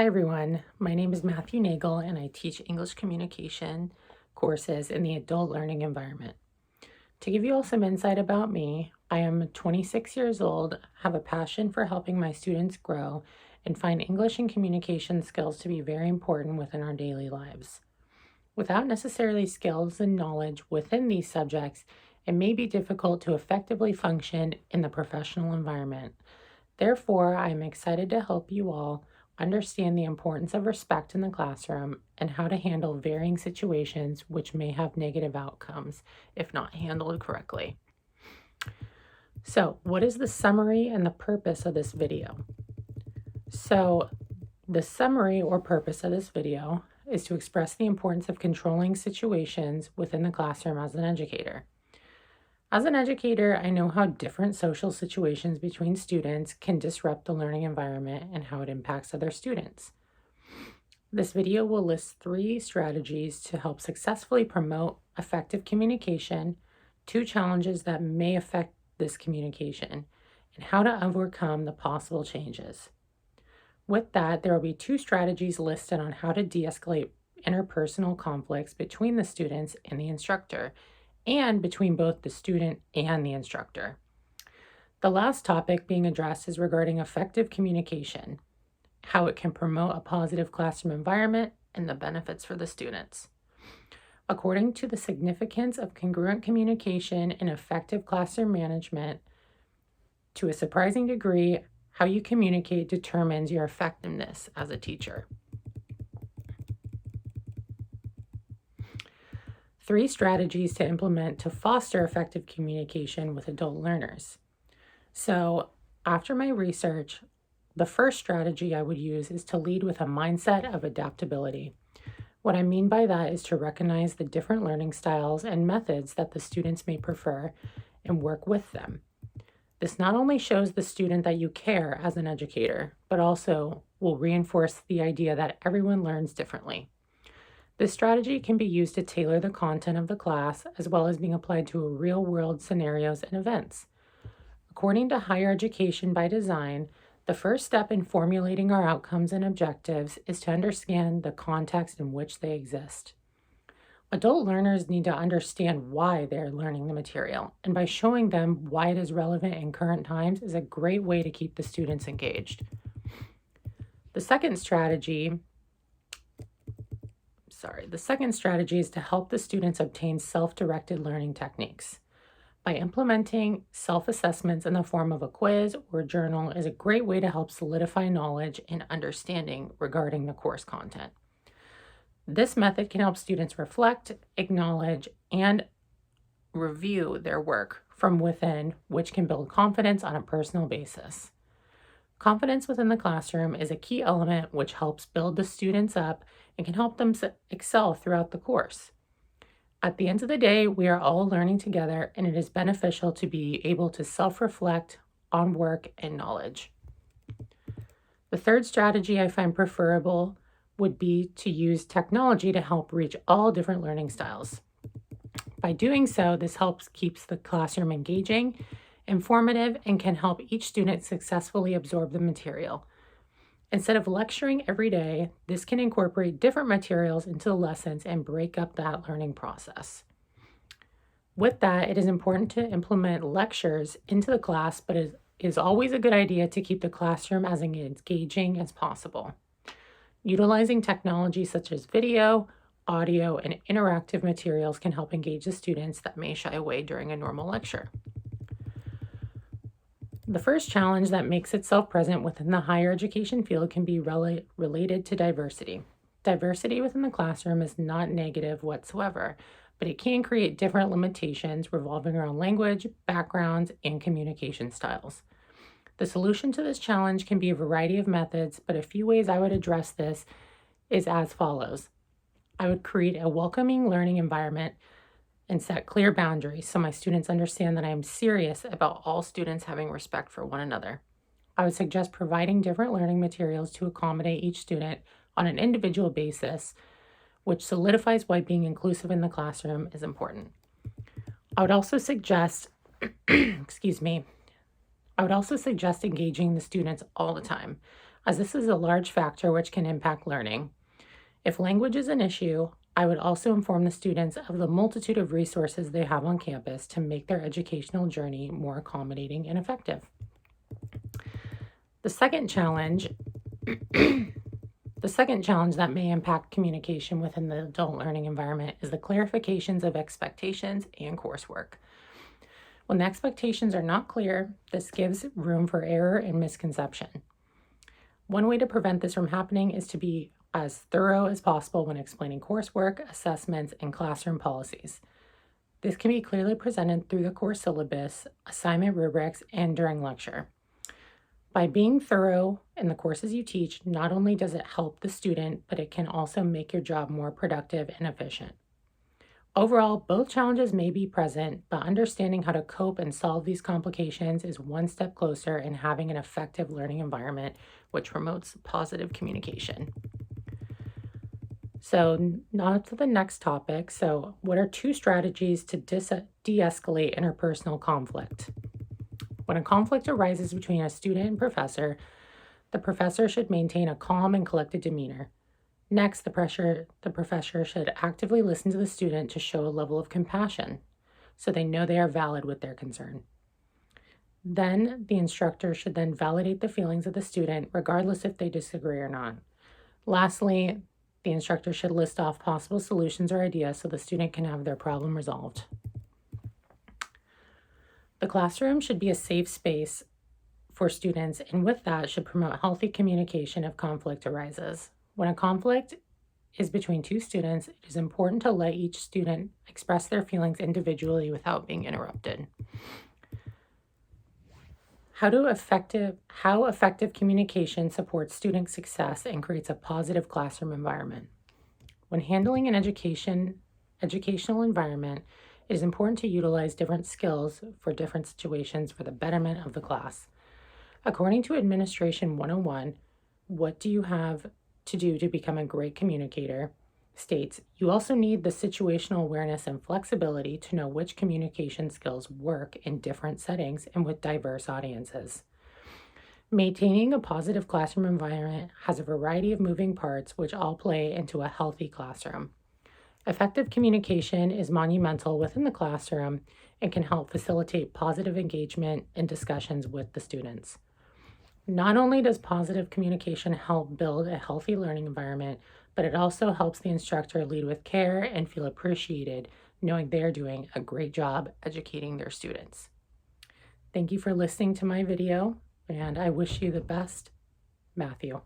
Hi everyone, my name is Matthew Nagel and I teach English communication courses in the adult learning environment. To give you all some insight about me, I am 26 years old, have a passion for helping my students grow, and find English and communication skills to be very important within our daily lives. Without necessarily skills and knowledge within these subjects, it may be difficult to effectively function in the professional environment. Therefore, I am excited to help you all understand the importance of respect in the classroom and how to handle varying situations which may have negative outcomes if not handled correctly. So, what is the summary and the purpose of this video? The summary or purpose of this video is to express the importance of controlling situations within the classroom as an educator. As an educator, I know how different social situations between students can disrupt the learning environment and how it impacts other students. This video will list 3 strategies to help successfully promote effective communication, 2 challenges that may affect this communication, and how to overcome the possible changes. With that, there will be 2 strategies listed on how to de-escalate interpersonal conflicts between the students and the instructor, and between both the student and the instructor. The last topic being addressed is regarding effective communication, how it can promote a positive classroom environment, and the benefits for the students. According to the significance of congruent communication and effective classroom management, to a surprising degree, how you communicate determines your effectiveness as a teacher. 3 strategies to implement to foster effective communication with adult learners. So, after my research, the first strategy I would use is to lead with a mindset of adaptability. What I mean by that is to recognize the different learning styles and methods that the students may prefer and work with them. This not only shows the student that you care as an educator, but also will reinforce the idea that everyone learns differently. This strategy can be used to tailor the content of the class as well as being applied to real-world scenarios and events. According to Higher Education by Design, the first step in formulating our outcomes and objectives is to understand the context in which they exist. Adult learners need to understand why they're learning the material, and by showing them why it is relevant in current times is a great way to keep the students engaged. The second strategy is to help the students obtain self-directed learning techniques. By implementing self-assessments in the form of a quiz or journal is a great way to help solidify knowledge and understanding regarding the course content. This method can help students reflect, acknowledge, and review their work from within, which can build confidence on a personal basis. Confidence within the classroom is a key element which helps build the students up and can help them excel throughout the course. At the end of the day, we are all learning together, and it is beneficial to be able to self-reflect on work and knowledge. The third strategy I find preferable would be to use technology to help reach all different learning styles. By doing so, this helps keeps the classroom engaging, informative, and can help each student successfully absorb the material. Instead of lecturing every day, this can incorporate different materials into the lessons and break up that learning process. With that, it is important to implement lectures into the class, but it is always a good idea to keep the classroom as engaging as possible. Utilizing technology such as video, audio, and interactive materials can help engage the students that may shy away during a normal lecture. The first challenge that makes itself present within the higher education field can be related to diversity. Diversity within the classroom is not negative whatsoever, but it can create different limitations revolving around language, backgrounds, and communication styles. The solution to this challenge can be a variety of methods, but a few ways I would address this is as follows. I would create a welcoming learning environment and set clear boundaries so my students understand that I am serious about all students having respect for one another. I would suggest providing different learning materials to accommodate each student on an individual basis, which solidifies why being inclusive in the classroom is important. I would also suggest, engaging the students all the time. as this is a large factor which can impact learning. If language is an issue, I would also inform the students of the multitude of resources they have on campus to make their educational journey more accommodating and effective. The second challenge that may impact communication within the adult learning environment is the clarifications of expectations and coursework. When the expectations are not clear, this gives room for error and misconception. One way to prevent this from happening is to be as thorough as possible when explaining coursework, assessments, and classroom policies. This can be clearly presented through the course syllabus, assignment rubrics, and during lecture. By being thorough in the courses you teach, not only does it help the student, but it can also make your job more productive and efficient. Overall, both challenges may be present, but understanding how to cope and solve these complications is one step closer in having an effective learning environment which promotes positive communication. So now to the next topic. So what are 2 strategies to de-escalate interpersonal conflict? When a conflict arises between a student and professor, the professor should maintain a calm and collected demeanor. Next, the professor should actively listen to the student to show a level of compassion so they know they are valid with their concern. Then, the instructor should then validate the feelings of the student regardless if they disagree or not. Lastly, the instructor should list off possible solutions or ideas so the student can have their problem resolved. The classroom should be a safe space for students, and with that should promote healthy communication if conflict arises. When a conflict is between 2 students, it is important to let each student express their feelings individually without being interrupted. How effective communication supports student success and creates a positive classroom environment. When handling an educational environment, it is important to utilize different skills for different situations for the betterment of the class. According to Administration 101, what do you have to do to become a great communicator? States, you also need the situational awareness and flexibility to know which communication skills work in different settings and with diverse audiences. Maintaining a positive classroom environment has a variety of moving parts which all play into a healthy classroom. Effective communication is monumental within the classroom and can help facilitate positive engagement and discussions with the students. Not only does positive communication help build a healthy learning environment, but it also helps the instructor lead with care and feel appreciated, knowing they're doing a great job educating their students. Thank you for listening to my video, and I wish you the best, Matthew.